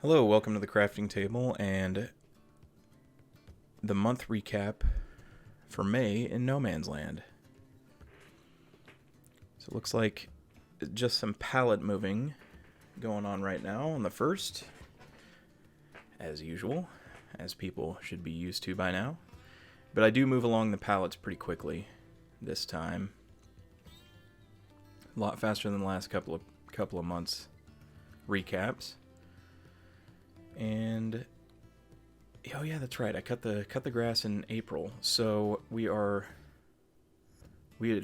Hello, welcome to the crafting table and the month recap for May in No Man's Land. So it looks like just some pallet moving going on right now on the first, as usual, as people should be used to by now. But I do move along the pallets pretty quickly this time. A lot faster than the last couple of months recaps. And oh yeah, that's right. I cut the grass in April. So we had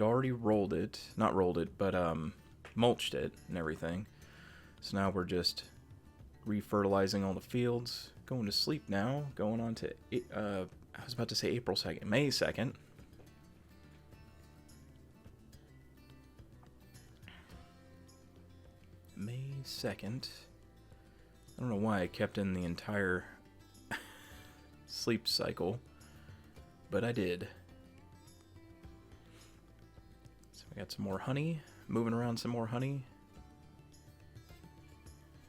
already rolled it, not rolled it, but mulched it and everything. So now we're just refertilizing all the fields. Going to sleep now. Going on to I was about to say April 2nd, May 2nd. May 2nd. I don't know why I kept in the entire sleep cycle, but I did. So we got some more honey, moving around some more honey.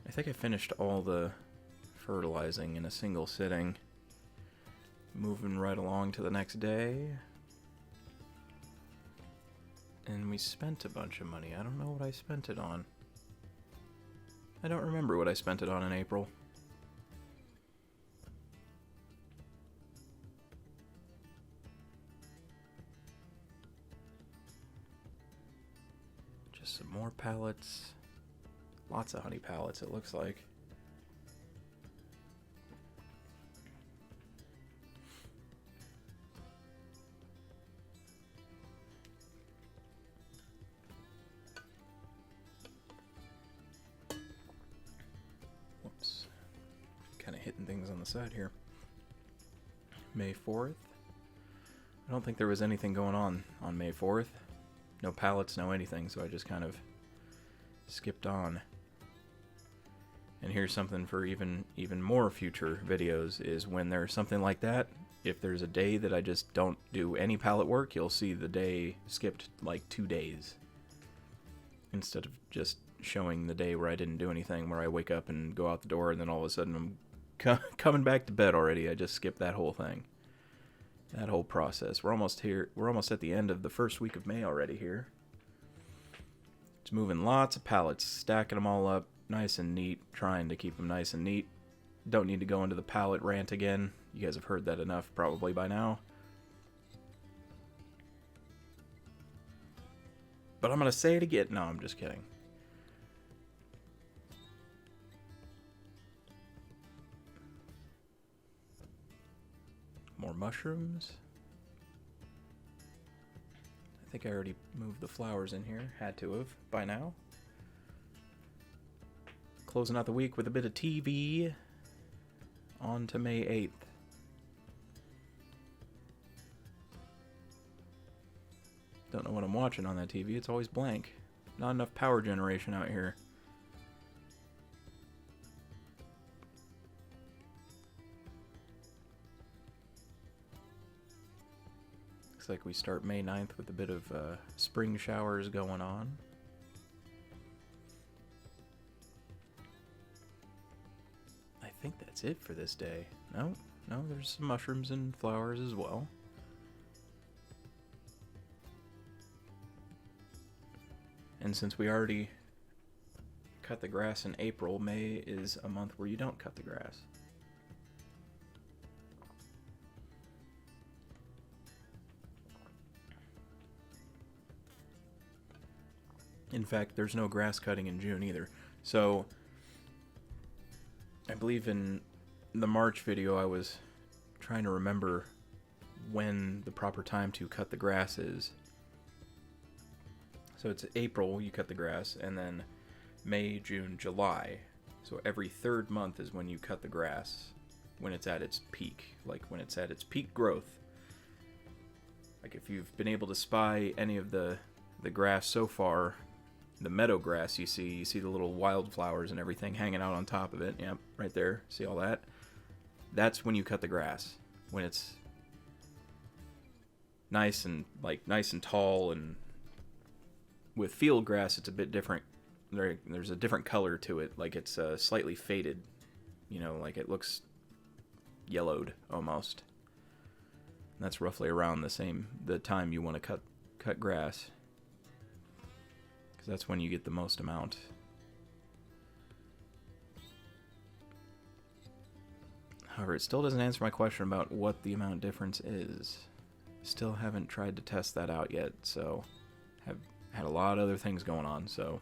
I think I finished all the fertilizing in a single sitting. Moving right along to the next day. And we spent a bunch of money. I don't know what I spent it on. I don't remember what I spent it on in April. Just some more pallets. Lots of honey pallets, it looks like. Whoops. Kind of hitting things on the side here. May 4th. I don't think there was anything going on May 4th. No pallets, no anything, so I just kind of skipped on. And here's something for even more future videos, is when there's something like that, if there's a day that I just don't do any pallet work, you'll see the day skipped like 2 days. Instead of just showing the day where I didn't do anything, where I wake up and go out the door and then all of a sudden I'm coming back to bed already. I just skipped that whole thing. That whole process. We're almost here. We're almost at the end of the first week of May already here. Just moving lots of pallets, stacking them all up nice and neat, trying to keep them nice and neat. Don't need to go into the pallet rant again. You guys have heard that enough probably by now. But I'm going to say it again. No, I'm just kidding. More mushrooms. I think I already moved the flowers in here. Had to have by now. Closing out the week with a bit of TV. On to May 8th. Don't know what I'm watching on that TV. It's always blank. Not enough power generation out here. Looks like we start May 9th with a bit of spring showers going on. I think that's it for this day. No, there's some mushrooms and flowers as well. And since we already cut the grass in April, May is a month where you don't cut the grass. In fact, there's no grass cutting in June either. So, I believe in the March video I was trying to remember when the proper time to cut the grass is. So it's April you cut the grass, and then May, June, July. So every third month is when you cut the grass, when it's at its peak, like when it's at its peak growth. Like if you've been able to spy any of the grass so far, the meadow grass you see the little wildflowers and everything hanging out on top of it. Yep, right there. See all that? That's when you cut the grass. When it's nice and tall, and with field grass it's a bit different. There's a different color to it, like it's slightly faded you know, like it looks yellowed almost. And that's roughly around the time you want to cut grass, because that's when you get the most amount. However, it still doesn't answer my question about what the amount difference is. Still haven't tried to test that out yet, so have had a lot of other things going on, so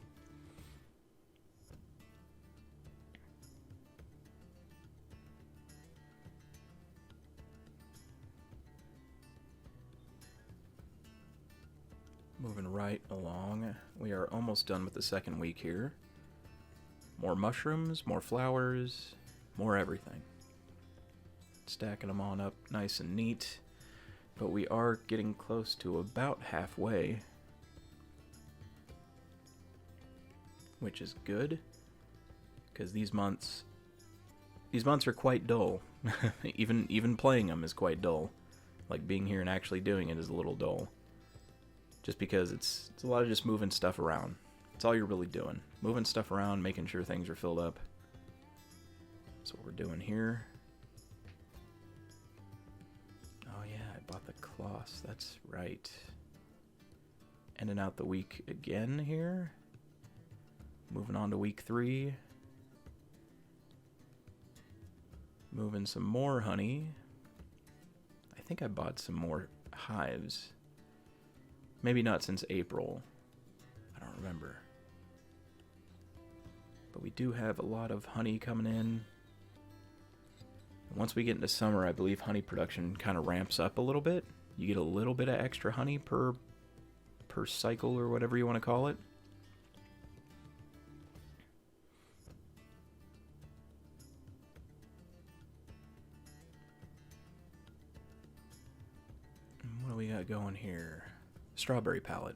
moving right along. We are almost done with the second week here. More mushrooms, more flowers, more everything. Stacking them on up nice and neat. But we are getting close to about halfway, which is good, because these months are quite dull. even playing them is quite dull. Like, being here and actually doing it is a little dull. Just because it's a lot of just moving stuff around. That's all you're really doing. Moving stuff around, making sure things are filled up. That's what we're doing here. Oh yeah, I bought the cloths. That's right. Ending out the week again here. Moving on to week 3. Moving some more honey. I think I bought some more hives. Maybe not since April. I don't remember. But we do have a lot of honey coming in. Once we get into summer, I believe honey production kind of ramps up a little bit. You get a little bit of extra honey per cycle, or whatever you want to call it. What do we got going here? Strawberry palette.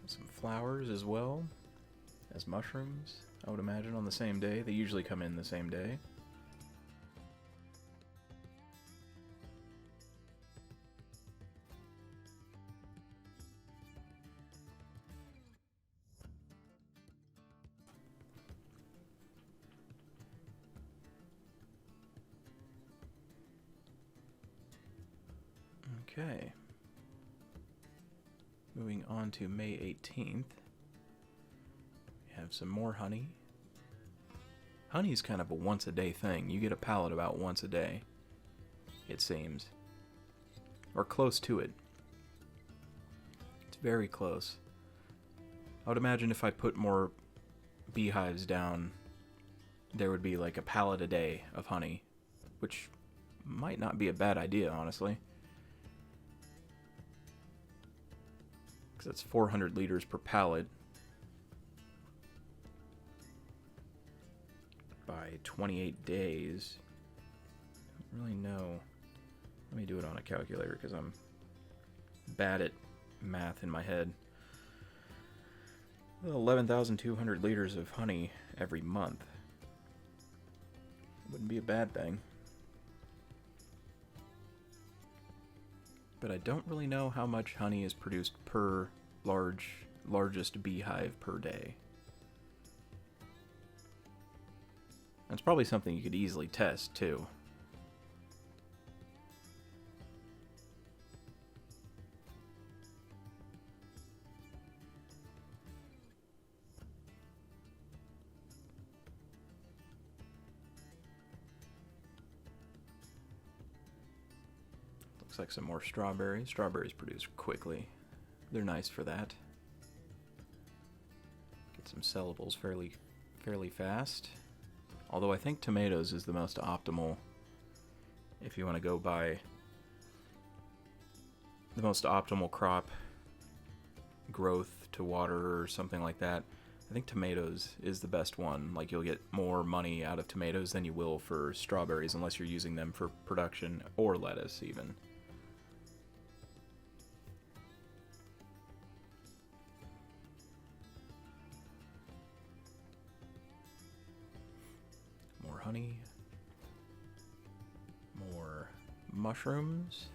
Some flowers as well as mushrooms, I would imagine, on the same day. They usually come in the same day. Okay. Moving on to May 18th. We have some more honey. Honey is kind of a once a day thing. You get a pallet about once a day, it seems. Or close to it. It's very close. I would imagine if I put more beehives down, there would be like a pallet a day of honey, which might not be a bad idea, honestly. Because that's 400 liters per pallet by 28 days. I don't really know. Let me do it on a calculator because I'm bad at math in my head. 11,200 liters of honey every month. Wouldn't be a bad thing. But I don't really know how much honey is produced per largest beehive per day. That's probably something you could easily test, too. Looks like some more strawberries. Strawberries produce quickly. They're nice for that. Get some sellables fairly fast. Although I think tomatoes is the most optimal if you want to go by the most optimal crop growth to water or something like that. I think tomatoes is the best one. Like, you'll get more money out of tomatoes than you will for strawberries, unless you're using them for production, or lettuce even. More honey. More mushrooms.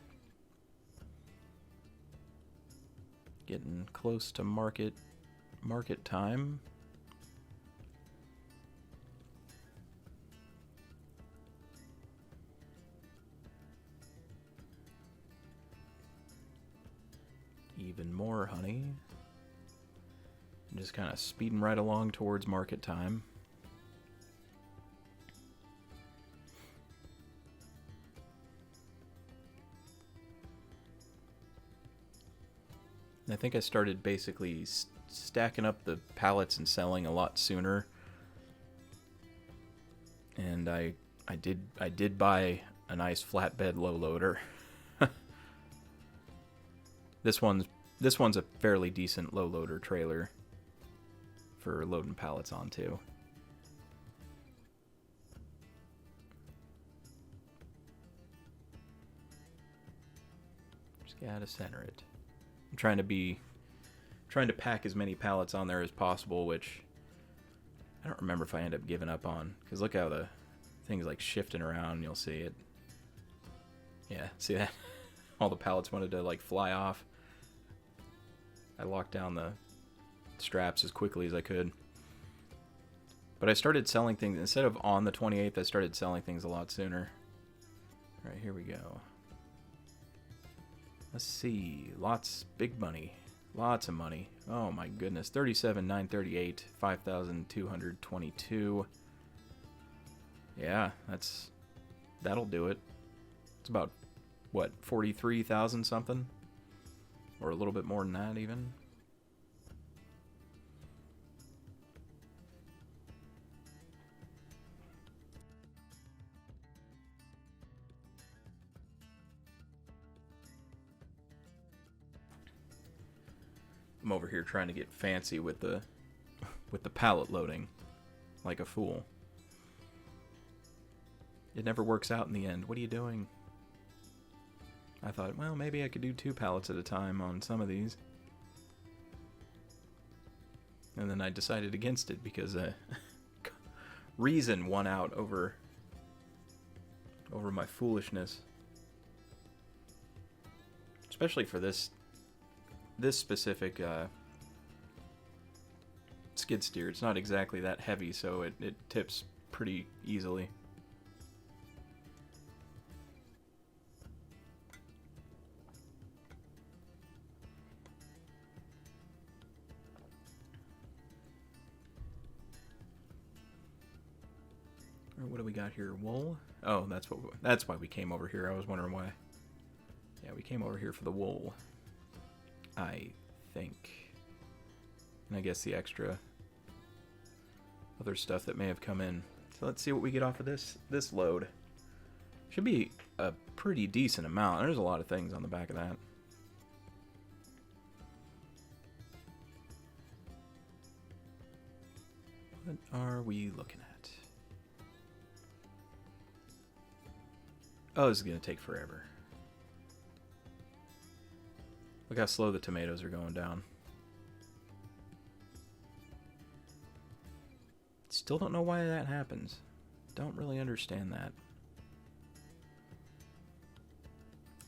Getting close to market time. Even more honey. Just kind of speeding right along towards market time. I think I started basically stacking up the pallets and selling a lot sooner. And I did buy a nice flatbed low loader. This one's a fairly decent low loader trailer for loading pallets onto. Just gotta center it. I'm trying to pack as many pallets on there as possible, which I don't remember if I end up giving up on, because look how the thing's like shifting around. You'll see it. Yeah, see that? All the pallets wanted to like fly off. I locked down the straps as quickly as I could. But I started selling things instead of on the 28th. I started selling things a lot sooner. All right, here we go. Let's see. Big money. Lots of money. Oh my goodness. 37,938, 5,222. Yeah, that'll do it. It's about what, 43,000 something? Or a little bit more than that even. I'm over here trying to get fancy with the pallet loading, like a fool. It never works out in the end. What are you doing? I thought, well, maybe I could do 2 pallets at a time on some of these. And then I decided against it because reason won out over my foolishness. Especially for this specific skid steer. It's not exactly that heavy, so it tips pretty easily. What do we got here? Wool? Oh, that's why we came over here. I was wondering why. Yeah, we came over here for the wool, I think. And I guess the extra other stuff that may have come in. So let's see what we get off of this load. Should be a pretty decent amount. There's a lot of things on the back of that. What are we looking at? Oh, this is going to take forever. Look how slow the tomatoes are going down. Still don't know why that happens. Don't really understand that.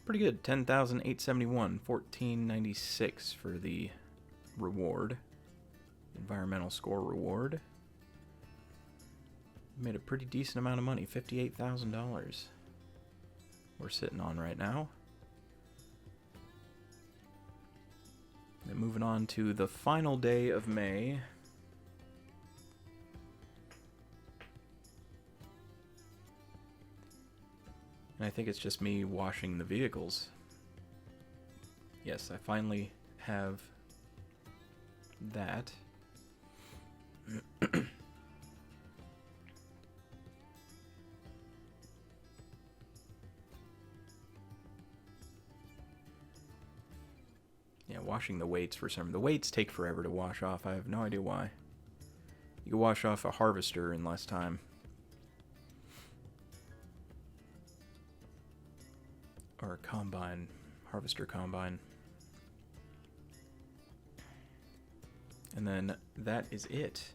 Pretty good. 10,871. 1496 for the reward. Environmental score reward. Made a pretty decent amount of money. $58,000. We're sitting on right now. And moving on to the final day of May. And I think it's just me washing the vehicles. Yes, I finally have that. Yeah, washing the weights for some. The weights take forever to wash off. I have no idea why. You can wash off a harvester in less time. Or a combine. Harvester combine. And then that is it.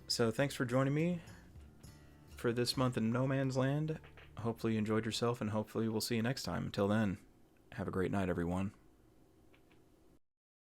So thanks for joining me for this month in No Man's Land. Hopefully you enjoyed yourself, and hopefully we'll see you next time. Until then, have a great night, everyone.